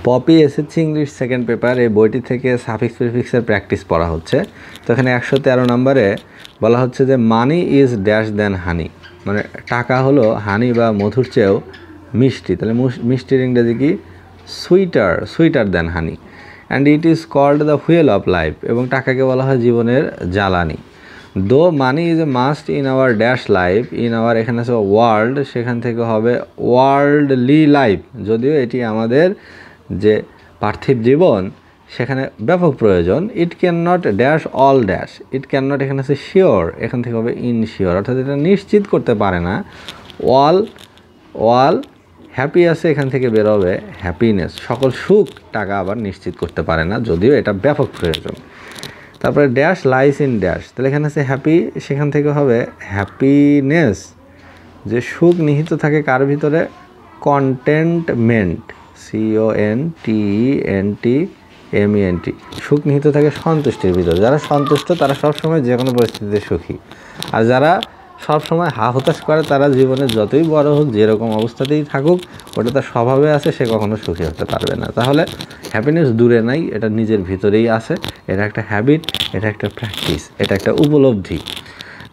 Poppy SSC English second paper এই বইটি থেকে সাফিক্স প্রিফিক্সের প্র্যাকটিস পড়া হচ্ছে। তো এখানে 113 নম্বরে বলা হচ্ছে যে মানি ইজ ড্যাশ দেন হানি, মানে টাকা হলো হানি বা মধুর চেয়েও মিষ্টি। তাহলে মিষ্টির ইংরেজি কি? Sweeter than honey. And it is called the wheel of life, এবং টাকাকে বলা হয় জীবনের জ্বালানি। Though money is a must in our dash life, in our এখানে আছে ওয়ার্ল্ড, সেখান থেকে হবে ওয়ার্ল্ডলি লাইফ, যদিও এটি আমাদের যে পার্থিব জীবন সেখানে ব্যাপক প্রয়োজন। It can not dash all dash, it can not এখানে আছে শিওর, এখান থেকে হবে ইনশিওর, অর্থাৎ এটা নিশ্চিত করতে পারে না। ওয়াল হ্যাপি আছে, এখান থেকে বেরোবে হ্যাপিনেস, সকল সুখ টাকা আবার নিশ্চিত করতে পারে না, যদিও এটা ব্যাপক প্রয়োজন। তারপরে ড্যাশ লাইস ইন ড্যাশ, তাহলে এখানে আছে হ্যাপি, সেখান থেকে হবে হ্যাপিনেস, যে সুখ নিহিত থাকে কার ভিতরে? কন্টেন্টমেন্ট, CONTENTMENT, সুখ নিহিত থাকে সন্তুষ্টির ভিতরে। যারা সন্তুষ্ট তারা সবসময় যে কোনো পরিস্থিতিতে সুখী, আর যারা সবসময় হতাশ করে তারা জীবনে যতই বড় হোক, যেরকম অবস্থাতেই থাকুক, ওটা তার স্বভাবে আছে, সে কখনো সুখী হতে পারবে না। তাহলে হ্যাপিনেস দূরে নাই, এটা নিজের ভিতরেই আছে, এটা একটা হ্যাবিট, এটা একটা প্র্যাকটিস, এটা একটা উপলব্ধি।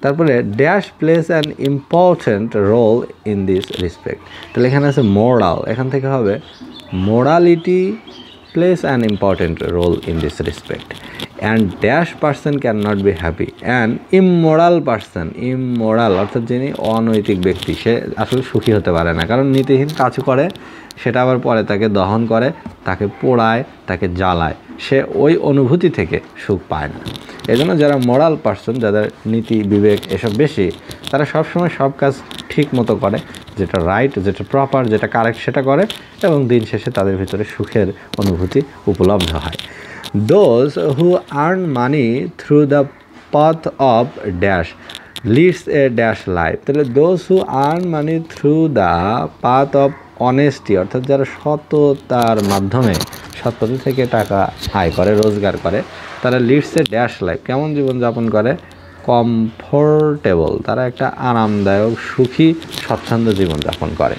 তারপরে dash plays an important role in this respect, তাহলে এখানে আছে মোরাল, এখান থেকে হবে morality plays an important role in this respect. And dash person can not be happy, and immoral person, immoral অর্থাৎ যিনি অনৈতিক ব্যক্তি, সে আসলে সুখী হতে পারে না, কারণ নীতিহীন কাজ করে, সেটা আবার পরে তাকে দহন করে, তাকে পোড়ায়, তাকে জ্বালায়, সে ওই অনুভূতি থেকে সুখ পায় না। এই জন্য যারা মোরাল পার্সন, যাদের নীতি বিবেক এসব বেশি, তারা সবসময় সব কাজ ঠিক মতো করে, যেটা রাইট, যেটা প্রপার, যেটা কারেক্ট সেটা করে, এবং দিন শেষে তাদের ভিতরে সুখের অনুভূতি উপলব্ধ হয়। Those who earn money through the path of dash leads a dash life, তাহলে those who earn money through the path of honesty, অর্থাৎ যারা সততার মাধ্যমে সৎ পথে থেকে টাকা আয় করে, রোজগার করে, তারা লিডস এ ড্যাশ লাইফ, কেমন জীবনযাপন করে? কমফোর্টেবল, তারা একটা আরামদায়ক সুখী স্বচ্ছন্দ জীবনযাপন করে।